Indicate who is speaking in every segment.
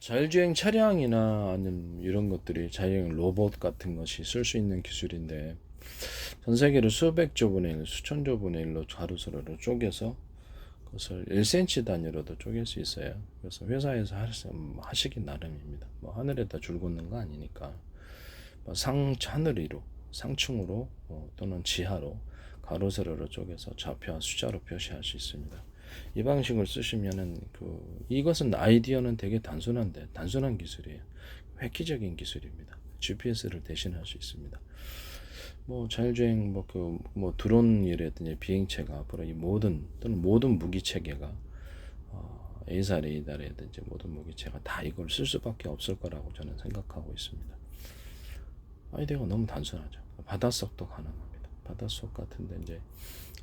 Speaker 1: 자율주행 차량이나 아니면 이런 것들이 자율주행 로봇 같은 것이 쓸 수 있는 기술인데 전 세계로 수백조 분의 1, 수천조 분의 1로 가로세로로 쪼개서 그것을 1cm 단위로도 쪼갤 수 있어요. 그래서 회사에서 하시기 나름입니다. 뭐 하늘에다 줄 긋는 거 아니니까 뭐 하늘 위로 상층으로 또는 지하로 가로세로로 쪼개서 좌표와 숫자로 표시할 수 있습니다. 이 방식을 쓰시면은 이것은 아이디어는 되게 단순한데 단순한 기술이에요. 획기적인 기술입니다. GPS를 대신할 수 있습니다. 뭐 자율주행 뭐 드론이라든지 비행체가 앞으로 이 모든 무기 체계가 A사 레이더라든지 모든 무기체가 다 이걸 쓸 수밖에 없을 거라고 저는 생각하고 있습니다. 아이디어가 너무 단순하죠. 바닷속도 가능합니다. 바닷속 같은데 이제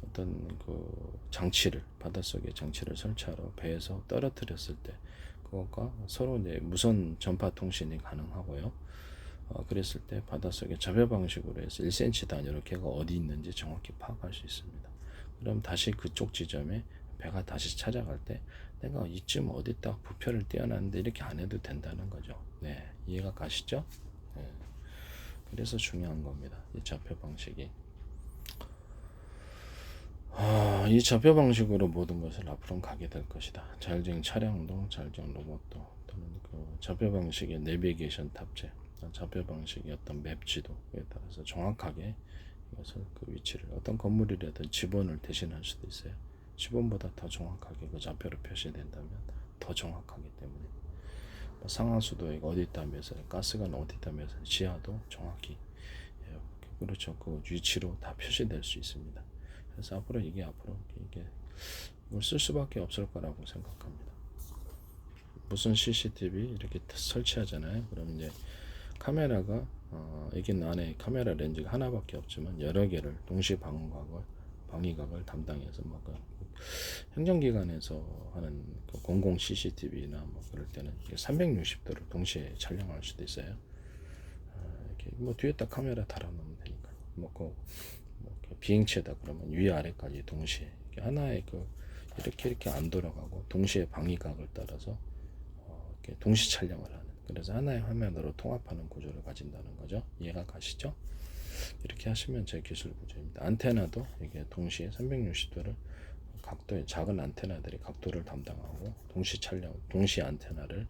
Speaker 1: 어떤 바닷속에 장치를 설치하러 배에서 떨어뜨렸을 때 그것과 서로 이제 무선 전파 통신이 가능하고요. 그랬을 때 바닷속에 접여 방식으로 해서 1cm 단위로 걔가 어디 있는지 정확히 파악할 수 있습니다. 그럼 다시 그쪽 지점에 배가 다시 찾아갈 때 내가 이쯤 어디다 부표를 띄워놨는데 이렇게 안 해도 된다는 거죠. 네, 이해가 가시죠? 네. 그래서 중요한 겁니다. 이 좌표 방식이. 이 좌표 방식으로 모든 것을 앞으로는 가게 될 것이다. 자율주행 차량도 자율주행 로봇도 또는 좌표 방식의 내비게이션 탑재, 좌표 방식의 어떤 맵 지도에 따라서 정확하게 이것을 위치를 어떤 건물이라든 지번을 대신할 수도 있어요. 지번보다 더 정확하게 그 좌표로 표시된다면 더 정확하기 때문에 상하수도에 어디 있다면서 가스관 어디 있다면서 지하도 정확히 그렇죠. 그 위치로 다 표시될 수 있습니다. 그래서 앞으로 이게 이걸 쓸 수밖에 없을 거라고 생각합니다. 무슨 CCTV 이렇게 설치하잖아요. 그럼 이제 카메라가 이게 안에 카메라 렌즈가 하나밖에 없지만 여러 개를 동시 방위각을 담당해서 행정기관에서 하는 공공 CCTV나 뭐 그럴 때는 360도를 동시에 촬영할 수도 있어요. 이렇게 뒤에다 카메라 달아놓으면 되니까. 비행체다 그러면 위아래까지 동시에 하나의 이렇게 안 돌아가고 동시에 방위각을 따라서 이렇게 동시 촬영을 하는, 그래서 하나의 화면으로 통합하는 구조를 가진다는 거죠. 이해가 가시죠? 이렇게 하시면 제 기술 구조입니다. 안테나도 이게 동시에 360도를 각도의 작은 안테나들이 각도를 담당하고 동시 안테나를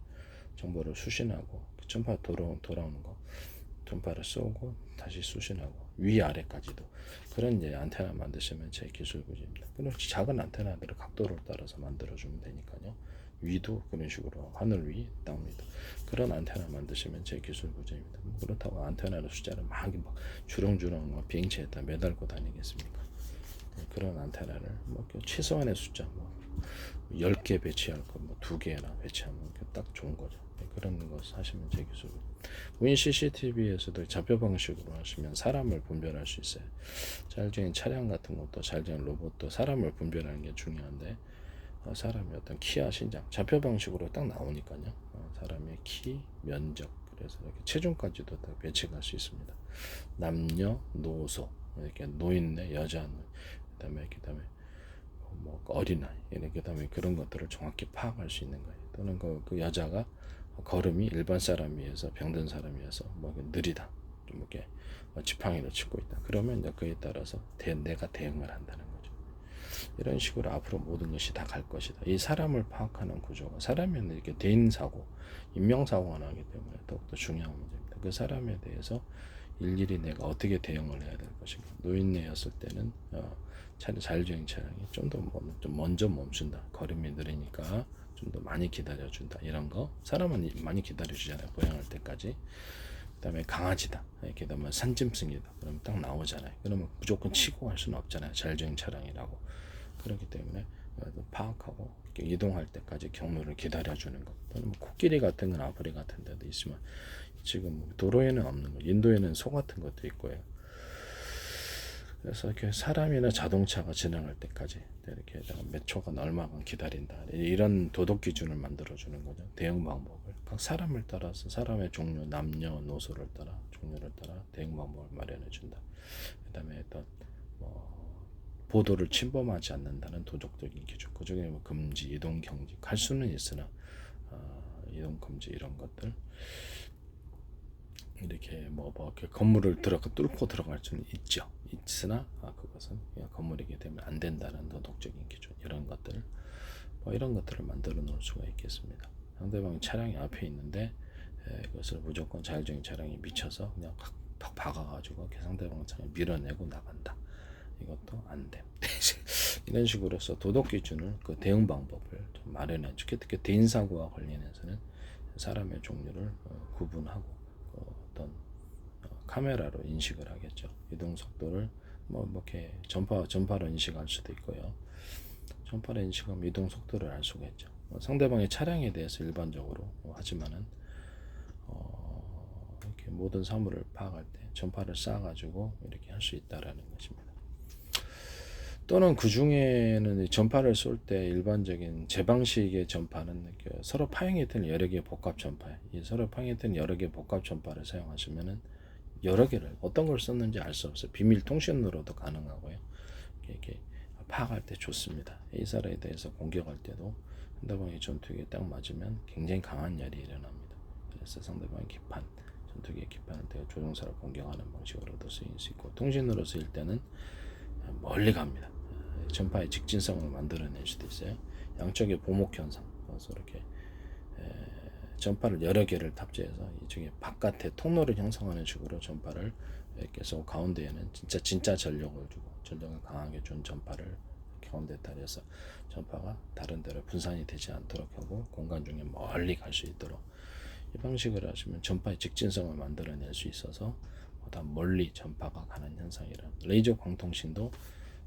Speaker 1: 정보를 수신하고 전파 돌아오는 거 전파를 쏘고 다시 수신하고 위아래까지도 그런 이제 안테나 만드시면 제 기술 구조입니다. 그럼 작은 안테나들을 각도를 따라서 만들어주면 되니까요. 위도 그런 식으로 하늘 위, 땅 위도 그런 안테나 만드시면 제 기술 구조입니다. 그렇다고 안테나의 숫자를 막 주렁주렁 비행체에다 매달고 다니겠습니까? 그런 안테나를 최소한의 숫자 10개 배치할 거 2개나 배치하면 딱 좋은 거죠. 그런 거 하시면 제 기술. 무인 CCTV에서도 좌표 방식으로 하시면 사람을 분별할 수 있어요. 자율주행 차량 같은 것도 자율주행 로봇도 사람을 분별하는 게 중요한데 사람의 어떤 키와 신장 좌표 방식으로 딱 나오니까요. 사람의 키, 면적 그래서 이렇게 체중까지도 다 배치할 수 있습니다. 남녀, 노소 이렇게 노인네, 여자, 그다음에 어린아이 이렇게 그다음에 그런 것들을 정확히 파악할 수 있는 거예요. 또는 그 여자가 걸음이 일반 사람에 비해서 병든 사람에 비해서 느리다, 좀 이렇게 지팡이를 짚고 있다. 그러면 이제 그에 따라서 내가 대응을 한다는 거죠. 이런 식으로 앞으로 모든 것이 다 갈 것이다. 이 사람을 파악하는 구조가 사람에는 이렇게 대인 사고, 인명 사고가 나기 때문에 더욱더 중요한 문제입니다. 그 사람에 대해서 일일이 내가 어떻게 대응을 해야 될 것인가. 노인네였을 때는 자율주행 차량이 좀 먼저 멈춘다. 걸음이 느리니까 좀 더 많이 기다려준다. 이런 거 사람은 많이 기다려주잖아요. 보행할 때까지. 그다음에 강아지다. 이렇게 되면 산짐승이다. 그러면 딱 나오잖아요. 그러면 무조건 치고 갈 수는 없잖아요. 자율주행 차량이라고. 그렇기 때문에 파악하고 이동할 때까지 경로를 기다려주는 것. 또는 코끼리 같은 건 아프리 같은 데도 있지만 지금 도로에는 없는 거. 인도에는 소 같은 것도 있고요. 그래서 이렇게 사람이나 자동차가 지나갈 때까지 이렇게 몇 초간 얼마간 기다린다. 이런 도덕 기준을 만들어주는 거죠. 대응 방법을 각 사람을 따라서 사람의 종류, 남녀노소를 따라 종류를 따라 대응 방법을 마련해준다. 그다음에 또 보도를 침범하지 않는다는 도덕적인 기준. 그중에 금지, 이동 경지 갈 수는 있으나 이동 금지 이런 것들 이렇게 이렇게 건물을 뚫고 들어갈 수는 있으나 그것은 그냥 건물이기 때문에 안 된다는 도덕적인 기준 이런 것들 이런 것들을 만들어 놓을 수가 있겠습니다. 상대방 차량이 앞에 있는데 그것을 무조건 자율적인 차량이 미쳐서 그냥 팍 박아가지고 상대방 차량을 밀어내고 나간다. 이것도 안 돼. 이런 식으로서 도덕 기준을 그 대응 방법을 좀 마련해 주게. 특히 대인 사고와 관련해서는 사람의 종류를 구분하고 어떤 카메라로 인식을 하겠죠. 이동 속도를 이렇게 전파로 인식할 수도 있고요. 전파로 인식하면 이동 속도를 알 수가 있죠. 상대방의 차량에 대해서 일반적으로 하지만은 이렇게 모든 사물을 파악할 때 전파를 쌓아가지고 이렇게 할 수 있다라는 것입니다. 또는 그 중에는 전파를 쏠 때 일반적인 제 방식의 전파는 서로 파형이 되는 여러 개의 복합 전파예요. 이 서로 파형이 되는 여러 개의 복합 전파를 사용하시면은 여러 개를 어떤 걸 썼는지 알 수 없어요. 비밀 통신으로도 가능하고요. 이렇게 파악할 때 좋습니다. A사례에 대해서 공격할 때도 상대방의 전투기에 딱 맞으면 굉장히 강한 열이 일어납니다. 그래서 상대방의 기판, 전투기의 기판을 때 조종사를 공격하는 방식으로도 쓰일 수 있고 통신으로 쓰일 때는 멀리 갑니다. 전파의 직진성을 만들어낼 수도 있어요. 양쪽의 보목 현상, 그래서 이렇게 전파를 여러 개를 탑재해서 이쪽에 바깥에 통로를 형성하는 식으로 전파를 이렇게 해서 가운데에는 진짜 전력을 주고 전력을 강하게 준 전파를 가운데 달여서 전파가 다른 데로 분산이 되지 않도록 하고 공간 중에 멀리 갈 수 있도록 이 방식을 하시면 전파의 직진성을 만들어낼 수 있어서 보다 멀리 전파가 가는 현상이라 레이저 광통신도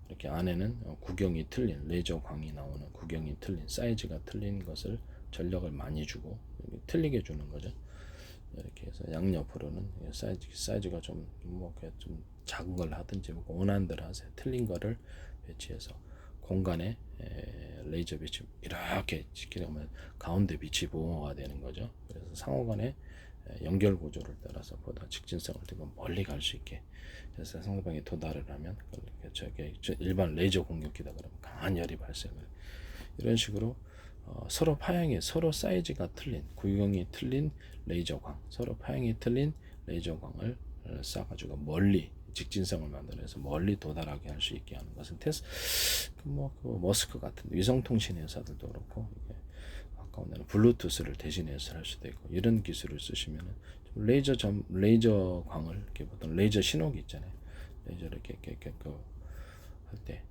Speaker 1: 이렇게 안에는 구경이 틀린 레이저 광이 나오는 구경이 틀린 사이즈가 틀린 것을 전력을 많이 주고 틀리게 주는 거죠. 이렇게 해서 양옆으로는 사이즈가 좀 작은 걸 하든지 원하는 대로 하세요. 틀린 거를 배치해서 공간에 레이저 빛이 이렇게 지키려면 가운데 빛이 보호가 되는 거죠. 그래서 상호간의 연결 구조를 따라서 보다 직진성을 두고 멀리 갈 수 있게 그래서 상대방이 도달을 하면 저게 일반 레이저 공격기다 그러면 강한 열이 발생을 이런 식으로 서로 파형이 서로 사이즈가 틀린 구형이 틀린 레이저 광 서로 파형이 틀린 레이저 광을 쏴가지고 멀리 직진성을 만들어서 멀리 도달하게 할 수 있게 하는 것은 그 머스크 같은 위성통신 회사들도 그렇고 가까운 데는 블루투스를 대신해서 할 수도 있고 이런 기술을 쓰시면은 레이저 광을 이렇게 보통 레이저 신호기 있잖아요. 레이저를 이렇게 할 때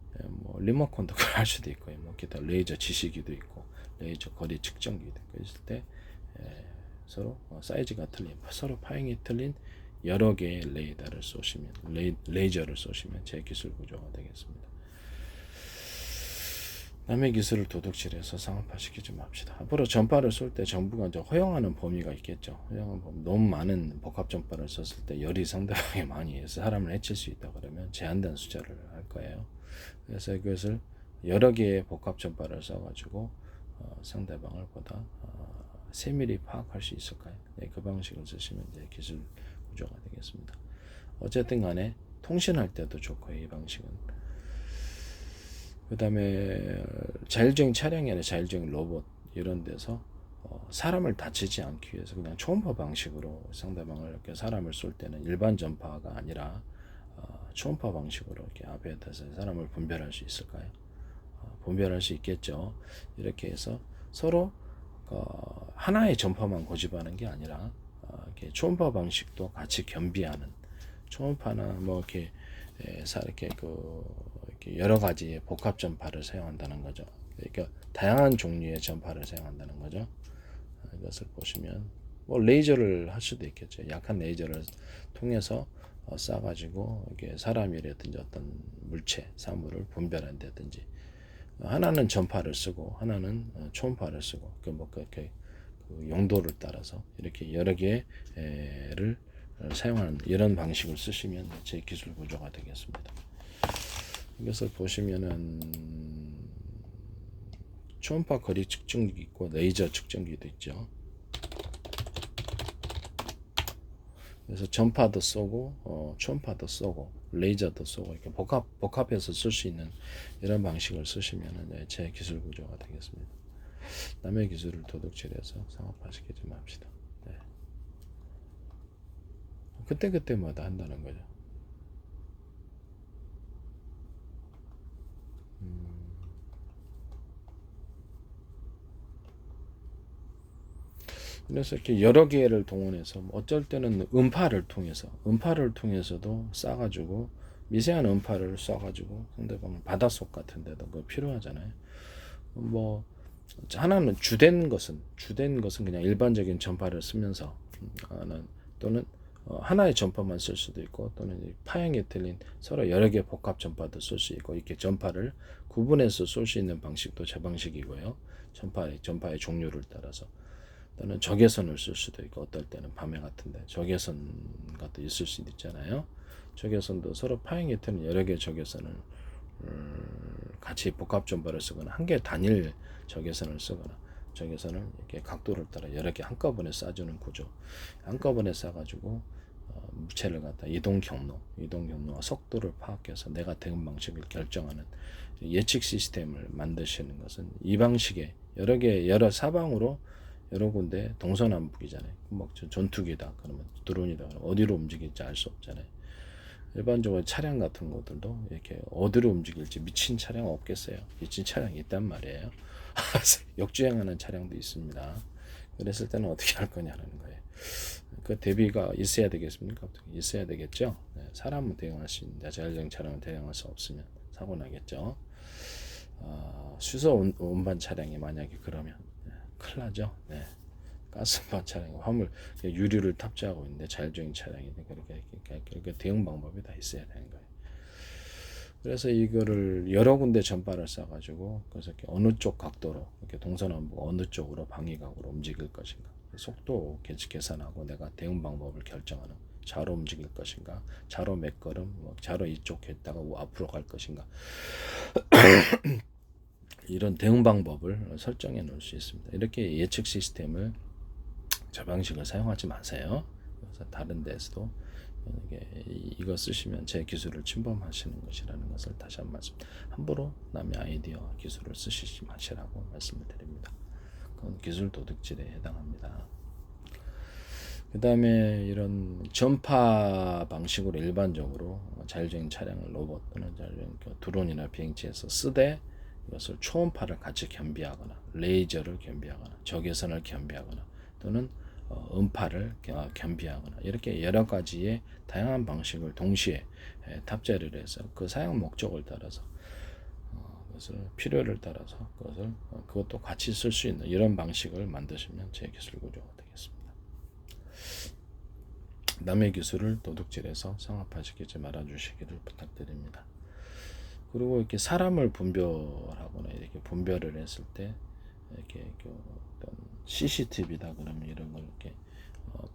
Speaker 1: 리모컨도 할 수도 있고요. 기타 레이저 지시기도 있고 레이저 거리 측정기도 있고 있을 때 서로 사이즈가 틀린 서로 파형이 틀린 여러 개의 레이더를 쏘시면 레이저를 쏘시면 제 기술 구조가 되겠습니다. 남의 기술을 도둑질해서 상업화시키지 맙시다. 앞으로 전파를 쏠 때 정부가 이제 허용하는 범위가 있겠죠. 허용하는 범위, 너무 많은 복합 전파를 썼을 때 열이 상대방이 많이 해서 사람을 해칠 수 있다 그러면 제한된 숫자를 할 거예요. 그래서 이것을 여러 개의 복합 전파를 써가지고 상대방을 보다 세밀히 파악할 수 있을까요? 네, 그 방식을 쓰시면 이제 기술 구조가 되겠습니다. 어쨌든 간에 통신할 때도 좋고요. 이 방식은. 그 다음에 자율적인 차량이 아니라 자율적인 로봇 이런 데서 사람을 다치지 않기 위해서 그냥 초음파 방식으로 상대방을 이렇게 사람을 쏠 때는 일반 전파가 아니라 초음파 방식으로 이렇게 앞에 대서 사람을 분별할 수 있을까요? 분별할 수 있겠죠. 이렇게 해서 서로 하나의 전파만 고집하는 게 아니라 이렇게 초음파 방식도 같이 겸비하는 초음파나 이렇게 이렇게 여러 가지의 복합 전파를 사용한다는 거죠. 그러니까 다양한 종류의 전파를 사용한다는 거죠. 이것을 보시면 레이저를 할 수도 있겠죠. 약한 레이저를 통해서 쏴가지고 이게 사람이라든지 어떤 물체, 사물을 분별한다든지 하나는 전파를 쓰고 하나는 초음파를 쓰고 그 용도를 따라서 이렇게 여러 개를 사용하는 이런 방식을 쓰시면 제 기술 구조가 되겠습니다. 이것을 보시면은 초음파 거리 측정기 있고 레이저 측정기도 있죠. 그래서 전파도 쏘고 초음파도 쏘고 레이저도 쏘고 이렇게 복합해서 쓸 수 있는 이런 방식을 쓰시면은 제 기술 구조가 되겠습니다. 남의 기술을 도둑질해서 상업화시키지 맙시다. 네. 그때마다 한다는 거죠. 그래서 이렇게 여러 개를 동원해서 어쩔 때는 음파를 통해서도 싸가지고 미세한 음파를 쏴가지고 상대방 바닷속 같은 데도 뭐 필요하잖아요. 뭐 하나는 주된 것은 그냥 일반적인 전파를 쓰면서 또는 하나의 전파만 쓸 수도 있고 또는 파형이 틀린 서로 여러 개 복합 전파도 쓸 수 있고 이렇게 전파를 구분해서 쏠 수 있는 방식도 제 방식이고요. 전파의 종류를 따라서 또는 적외선을 쓸 수도 있고 어떨 때는 밤에 같은데 적외선 같은 있을 수도 있잖아요. 적외선도 서로 파형이 틀린 여러 개의 적외선을 같이 복합 전파를 쓰거나 한 개 단일 적외선을 쓰거나 적외선을 이렇게 각도를 따라 여러 개 한꺼번에 쏴주는 구조. 한꺼번에 쏴가지고 무체를 갖다 이동 경로와 속도를 파악해서 내가 대응 방식을 결정하는 예측 시스템을 만드시는 것은 이 방식의 여러 사방으로 여러 군데 동서남북이잖아요. 막 전투기다 그러면 드론이다 그러면 어디로 움직일지 알 수 없잖아요. 일반적으로 차량 같은 것들도 이렇게 어디로 움직일지 미친 차량 없겠어요. 미친 차량이 있단 말이에요. 역주행하는 차량도 있습니다. 그랬을 때는 어떻게 할 거냐는 거예요. 그 대비가 있어야 되겠습니까? 있어야 되겠죠. 네, 사람은 대응할 수 있는데 자율적 차량은 대응할 수 없으면 사고 나겠죠. 수소 운반 차량이 만약에 그러면 큰일 나죠. 네. 가스반 차량이 화물 유류를 탑재하고 있는데 자율적인 차량이 그렇게 대응 방법이 다 있어야 되는 거예요. 그래서 이거를 여러 군데 전파를 쏴가지고 그래서 이렇게 어느 쪽 각도로 이렇게 동서남북 어느 쪽으로 방위각으로 움직일 것인가 속도 계산하고 내가 대응 방법을 결정하는 좌로 움직일 것인가 좌로 몇 걸음 좌로 이쪽 했다가 앞으로 갈 것인가 이런 대응 방법을 설정해 놓을 수 있습니다. 이렇게 예측 시스템을 저 방식을 사용하지 마세요. 그래서 다른 데서도 이거 쓰시면 제 기술을 침범하시는 것이라는 것을 다시 한 말씀. 함부로 남의 아이디어 기술을 쓰시지 마시라고 말씀을 드립니다. 그건 기술 도둑질에 해당합니다. 그 다음에 이런 전파 방식으로 일반적으로 자율적인 차량을 로봇 또는 자율적인 드론이나 비행체에서 쓰되 이것을 초음파를 같이 겸비하거나 레이저를 겸비하거나 적외선을 겸비하거나 또는 음파를 겸비하거나 이렇게 여러 가지의 다양한 방식을 동시에 탑재를 해서 그 사용 목적을 따라서 그것을 필요를 따라서 그것도 같이 쓸 수 있는 이런 방식을 만드시면 제 기술 구조가 되겠습니다. 남의 기술을 도둑질해서 상업화시키지 말아주시기를 부탁드립니다. 그리고 이렇게 사람을 분별하거나 이렇게 분별을 했을 때 이렇게 어떤 CCTV다 그러면 이런 걸 이렇게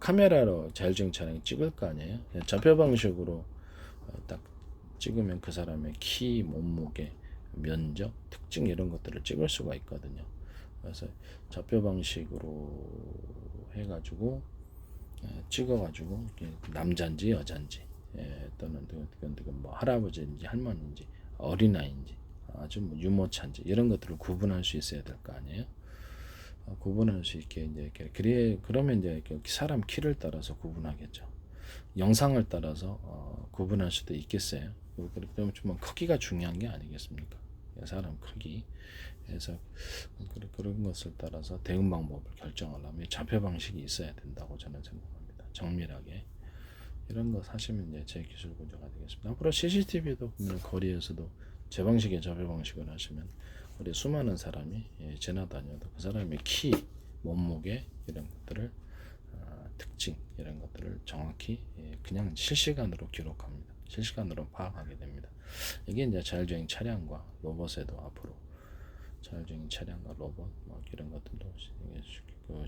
Speaker 1: 카메라로 자율주행 차량 찍을 거 아니에요. 좌표 방식으로 딱 찍으면 그 사람의 키, 몸무게, 면적, 특징 이런 것들을 찍을 수가 있거든요. 그래서 좌표 방식으로 해가지고 찍어가지고 남자인지 여자인지 또는 뭐 할아버지인지 할머니인지 어린아이인지 아주 뭐 유모차인지 이런 것들을 구분할 수 있어야 될 거 아니에요. 구분할 수 있게 이제 그러면 이제 사람 키를 따라서 구분하겠죠. 영상을 따라서 구분할 수도 있겠어요. 그러면 좀 크기가 중요한 게 아니겠습니까? 사람 크기. 그래서 그런 것을 따라서 대응 방법을 결정하려면 좌표 방식이 있어야 된다고 저는 생각합니다. 정밀하게. 이런 거 사시면 이제 제 기술 구조가 되겠습니다. 앞으로 CCTV도 거리에서도 제 방식의 좌표 방식을 하시면 우리 수많은 사람이 지나다녀도 그 사람의 키, 몸무게 이런 것들을 특징 이런 것들을 정확히 그냥 실시간으로 기록합니다. 실시간으로 파악하게 됩니다. 이게 이제 자율주행 차량과 로봇에도 앞으로 자율주행 차량과 로봇 이런 것들도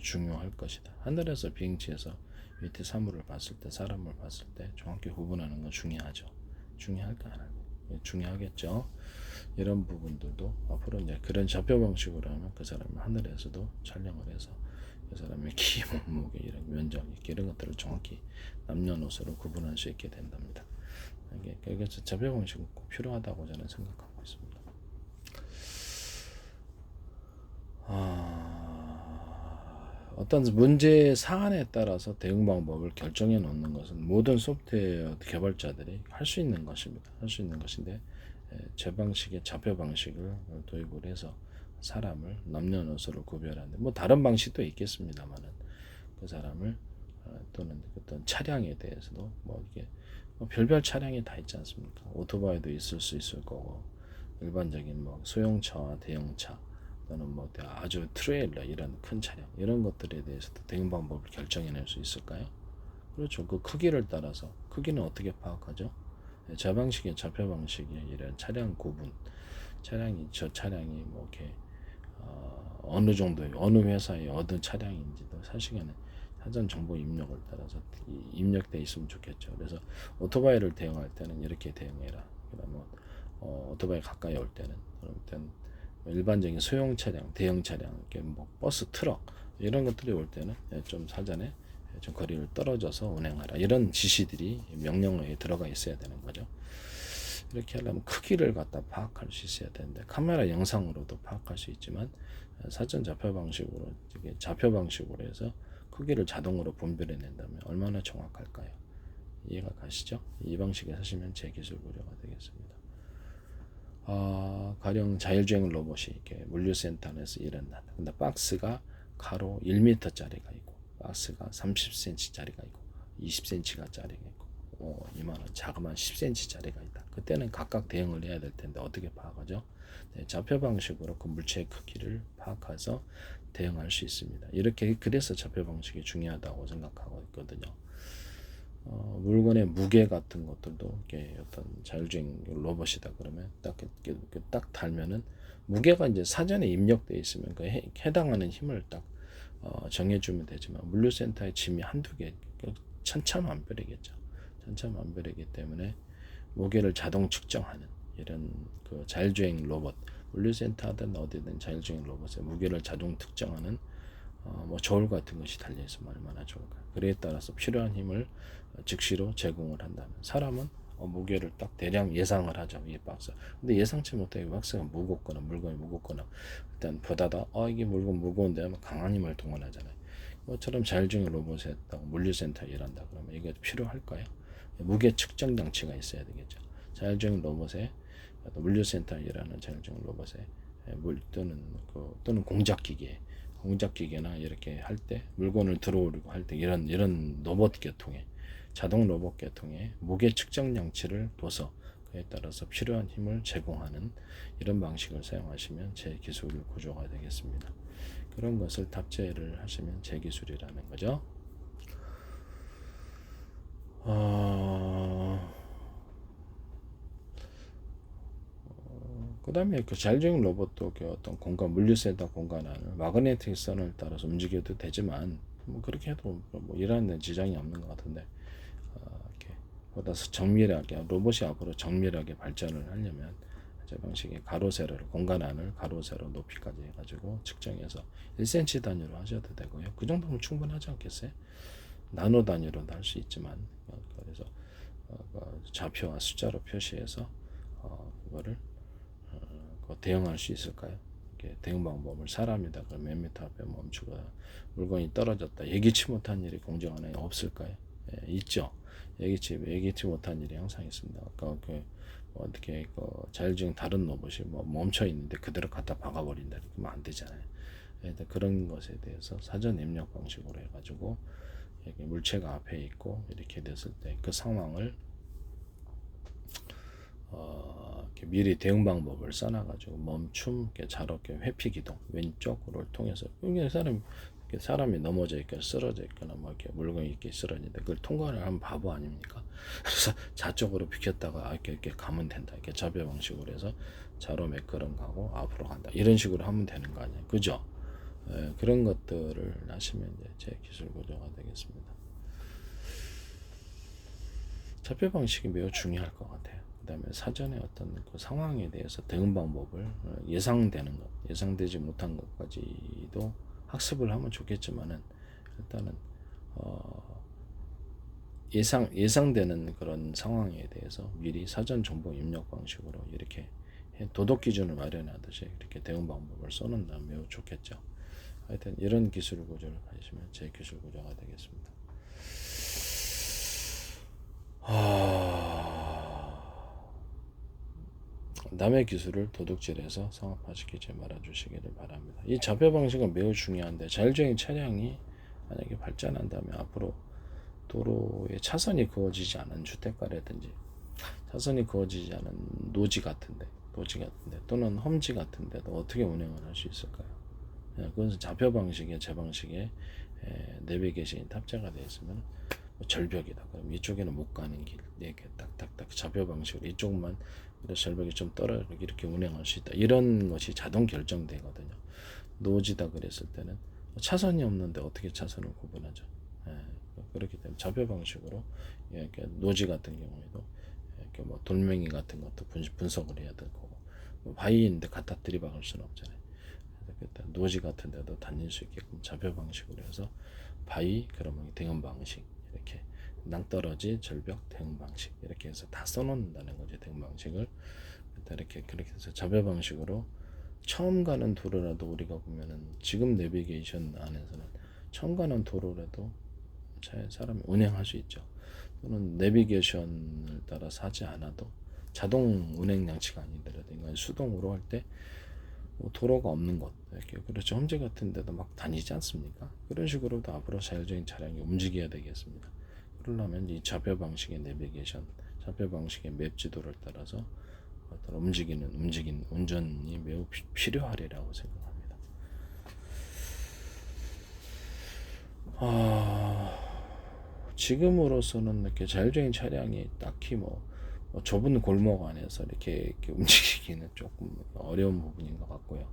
Speaker 1: 중요할 것이다. 하늘에서 비행체에서 밑에 사물을 봤을 때 사람을 봤을 때 정확히 구분하는 건 중요하죠. 중요할까 안 할까? 중요하겠죠. 이런 부분들도 앞으로 이제 그런 좌표 방식으로 하면 그 사람이 하늘에서도 촬영을 해서 그 사람의 키, 몸무게 이런 면적 이런 것들을 정확히 남녀노소로 구분할 수 있게 된답니다. 그래서 좌표 방식은 꼭 필요하다고 저는 생각합니다. 어떤 문제 사안에 따라서 대응 방법을 결정해 놓는 것은 모든 소프트웨어 개발자들이 할 수 있는 것입니다. 할 수 있는 것인데 제 방식의 좌표 방식을 도입을 해서 사람을 남녀노소를 구별하는데 뭐 다른 방식도 있겠습니다만은 그 사람을 또는 어떤 차량에 대해서도 뭐 이게 뭐 별별 차량이 다 있지 않습니까? 오토바이도 있을 수 있을 거고 일반적인 뭐 소형차와 대형차 또는 뭐 아주 트레일러 이런 큰 차량 이런 것들에 대해서도 대응 방법을 결정해낼 수 있을까요? 그렇죠. 그 크기를 따라서 크기는 어떻게 파악하죠? 저 방식의 좌표 방식의 이런 차량 구분, 차량이 저 차량이 뭐 이렇게 어느 정도의 어느 회사의 어느 차량인지도 사실은 사전 정보 입력을 따라서 입력돼 있으면 좋겠죠. 그래서 오토바이를 대응할 때는 이렇게 대응해라. 그러면 오토바이 가까이 올 때는 그럼 일반적인 소형 차량, 대형 차량, 이렇게 뭐 버스, 트럭 이런 것들이 올 때는 좀 사전에 좀 거리를 떨어져서 운행하라 이런 지시들이 명령어에 들어가 있어야 되는 거죠. 이렇게 하려면 크기를 갖다 파악할 수 있어야 되는데 카메라 영상으로도 파악할 수 있지만 사전 좌표 방식으로 좌표 방식으로 해서 크기를 자동으로 분별해 낸다면 얼마나 정확할까요? 이해가 가시죠? 이 방식에 하시면 제 기술 고려가 되겠습니다. 가령 자율주행 로봇이 이렇게 물류센터 안에서 일한다. 근데 박스가 가로 1m짜리가 있고, 박스가 30cm짜리가 있고, 20cm짜리가 있고, 이만한 자그마한 10cm짜리가 있다. 그때는 각각 대응을 해야 될 텐데 어떻게 파악하죠? 네, 좌표 방식으로 그 물체의 크기를 파악해서 대응할 수 있습니다. 이렇게 그래서 좌표 방식이 중요하다고 생각하고 있거든요. 물건의 무게 같은 것들도 이게 어떤 자율주행 로봇이다 그러면 딱 달면은 무게가 이제 사전에 입력돼 있으면 그 해당하는 힘을 딱 정해주면 되지만 물류센터의 짐이 한두 개 천차만별이겠죠. 천차만별이기 때문에 무게를 자동 측정하는 이런 그 자율주행 로봇 물류센터든 어디든 자율주행 로봇의 무게를 자동 측정하는 뭐 저울 같은 것이 달려있으면 얼마나 좋을까요? 그에 따라서 필요한 힘을 즉시로 제공을 한다면 사람은 무게를 딱 대략 예상을 하죠. 이 박스. 근데 예상치 못하게 박스가 무겁거나 물건이 무겁거나 일단 보다가 이게 물건 무거운데 하면 강한 힘을 동원하잖아요. 뭐처럼 자율주행 로봇에 물류센터에 일한다 그러면 이게 필요할까요? 무게 측정 장치가 있어야 되겠죠. 자율주행 로봇에 물류센터에 일하는 자율주행 로봇에 또는 공작기계나 이렇게 할 때 물건을 들어오려고 할 때 이런 로봇 계통에 자동 로봇 계통에 무게 측정 장치를 둬서 그에 따라서 필요한 힘을 제공하는 이런 방식을 사용하시면 제 기술 구조가 되겠습니다. 그런 것을 탑재를 하시면 제 기술이라는 거죠. 그 다음에 그 자율주행 로봇도 그 어떤 공간, 물류센터 공간 안을 마그네틱 선을 따라서 움직여도 되지만, 뭐 그렇게 해도 뭐 일하는 데 지장이 없는 것 같은데, 이렇게 보다 정밀하게, 로봇이 앞으로 정밀하게 발전을 하려면, 제 방식의 가로 세로를, 공간 안을 가로 세로 높이까지 해가지고 측정해서 1cm 단위로 하셔도 되고요. 그 정도면 충분하지 않겠어요? 나노 단위로도 할 수 있지만, 그래서 좌표와 숫자로 표시해서 그거를 대응할 수 있을까요? 대응 방법을 사람이다 그러면 몇 미터 앞에 멈추고 물건이 떨어졌다 예기치 못한 일이 공정 안에 없을까요? 있죠. 예기치 못한 일이 항상 있습니다. 아까 어떻게 자율주행 다른 로봇이 멈춰 있는데 그대로 갖다 박아버린다 그러면 안 되잖아요. 그런 것에 대해서 사전 입력 방식으로 해가지고 물체가 앞에 있고 이렇게 됐을 때 그 상황을 미리 대응 방법을 써놔가지고 멈춤, 자롭게 회피 기동 왼쪽을 통해서 사람이 넘어져 있거나 쓰러져 있거나 뭐 이렇게 물건이 이렇게 쓰러지는데 그걸 통과를 하면 바보 아닙니까? 그래서 좌쪽으로 비켰다가 이렇게 가면 된다. 이렇게 좌표 방식으로 해서 좌로 몇 걸음 가고 앞으로 간다. 이런 식으로 하면 되는 거 아니에요, 그죠? 그런 것들을 하시면 이제 제 기술 구조가 되겠습니다. 좌표 방식이 매우 중요할 것 같아요. 그 다음에 사전에 어떤 그 상황에 대해서 대응 방법을 예상되는 것, 예상되지 못한 것까지도 학습을 하면 좋겠지만은 일단은 예상되는 그런 상황에 대해서 미리 사전 정보 입력 방식으로 이렇게 도덕 기준을 마련하듯이 이렇게 대응 방법을 써놓는다면 매우 좋겠죠. 하여튼 이런 기술 구조를 가지시면 제 기술 구조가 되겠습니다. 남의 기술을 도둑질해서 상업화시키지 말아주시기를 바랍니다. 이 잡혀 방식은 매우 중요한데 자율주행 차량이 만약에 발전한다면 앞으로 도로에 차선이 그어지지 않은 주택가라든지 차선이 그어지지 않은 노지 같은데 또는 험지 같은데도 어떻게 운행을 할 수 있을까요? 그것은 잡혀 방식의 제 방식의 내비게이션이 탑재가 되어 있으면 절벽이다. 그럼 이쪽에는 못 가는 길, 이렇게 딱딱딱 잡혀 방식으로 이쪽만 절벽이 좀 떨어져 이렇게 운행할 수 있다. 이런 것이 자동 결정되거든요. 노지다 그랬을 때는 차선이 없는데 어떻게 차선을 구분하죠? 그렇기 때문에 잡혀 방식으로 이렇게 노지 같은 경우에도 이렇게 뭐 돌멩이 같은 것도 분석을 해야 될 거고 바위인데 갖다 들이박을 수는 없잖아요. 노지 같은 데도 다닐 수 있게끔 잡혀 방식으로 해서 바위 그러면 대응 방식 이렇게 낭떠러지 절벽 대응 방식 이렇게 해서 다 써놓는다는 거죠. 대응 방식을 이렇게 그렇게 해서 잡혀 방식으로 처음 가는 도로라도 우리가 보면은 지금 내비게이션 안에서는 처음 가는 도로라도 사람이 운행할 수 있죠. 또는 내비게이션을 따라서 하지 않아도 자동 운행 장치가 아니더라도 인간 수동으로 할 때 도로가 없는 곳 이렇게 그렇죠. 험지 같은 데도 막 다니지 않습니까? 그런 식으로도 앞으로 자율적인 차량이 움직여야 되겠습니다. 그러려면 이 좌표 방식의 내비게이션, 좌표 방식의 맵 지도를 따라서 어떤 움직인 운전이 매우 필요하리라고 생각합니다. 지금으로서는 이렇게 자율적인 차량이 딱히 뭐 좁은 골목 안에서 이렇게 움직이기는 조금 어려운 부분인 것 같고요.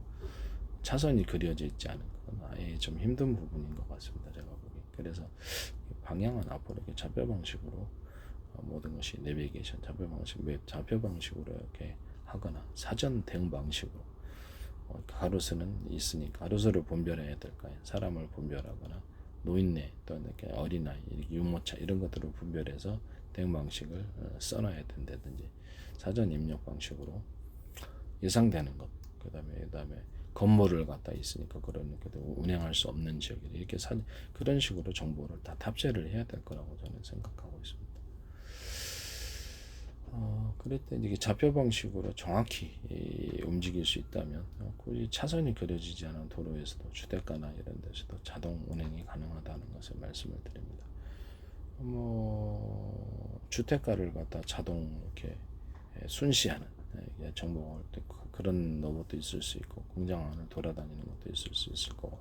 Speaker 1: 차선이 그려져 있지 않은 건 아예 좀 힘든 부분인 것 같습니다. 제가 보기. 그래서 방향은 앞으로 이렇게 좌표 방식으로 모든 것이 내비게이션 좌표 방식, 맵 좌표 방식으로 이렇게 하거나 사전 대응 방식으로 가로수는 있으니까 가로수를 분별해야 될까요? 사람을 분별하거나 노인네 또는 이렇게 어린아이, 이렇게 유모차 이런 것들을 분별해서 대응 방식을 써놔야 된다든지 사전 입력 방식으로 예상되는 것 그다음에 건물을 갖다 있으니까 그런 운행할 수 없는 지역에 이렇게 그런 식으로 정보를 다 탑재를 해야 될 거라고 저는 생각하고 있습니다. 그럴 때 이게 좌표 방식으로 정확히 움직일 수 있다면 굳이 차선이 그려지지 않은 도로에서도 주택가나 이런 데서도 자동 운행이 가능하다는 것을 말씀을 드립니다. 주택가를 갖다 자동 이렇게 순시하는 정보 그런 로봇도 있을 수 있고 공장 안을 돌아다니는 것도 있을 수 있을 거고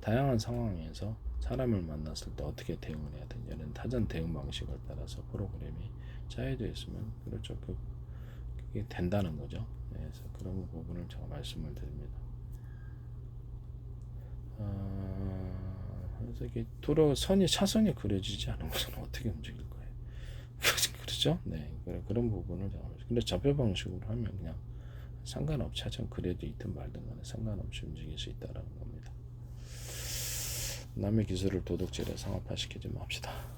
Speaker 1: 다양한 상황에서 사람을 만났을 때 어떻게 대응을 해야 되냐 이런 타전 대응 방식을 따라서 프로그램이 짜여져 있으면 그렇죠. 그게 된다는 거죠. 그래서 그런 부분을 제가 말씀을 드립니다. 그래서 이게 도로 차선이 그려지지 않은 것은 어떻게 움직일 거예요? 그렇죠? 네, 그런 부분을 제가 근데 좌표 방식으로 하면 그냥 상관없이 차선 그려져 있든 말든 간에 상관없이 움직일 수 있다라는 겁니다. 남의 기술을 도둑질해 상업화시키지 맙시다.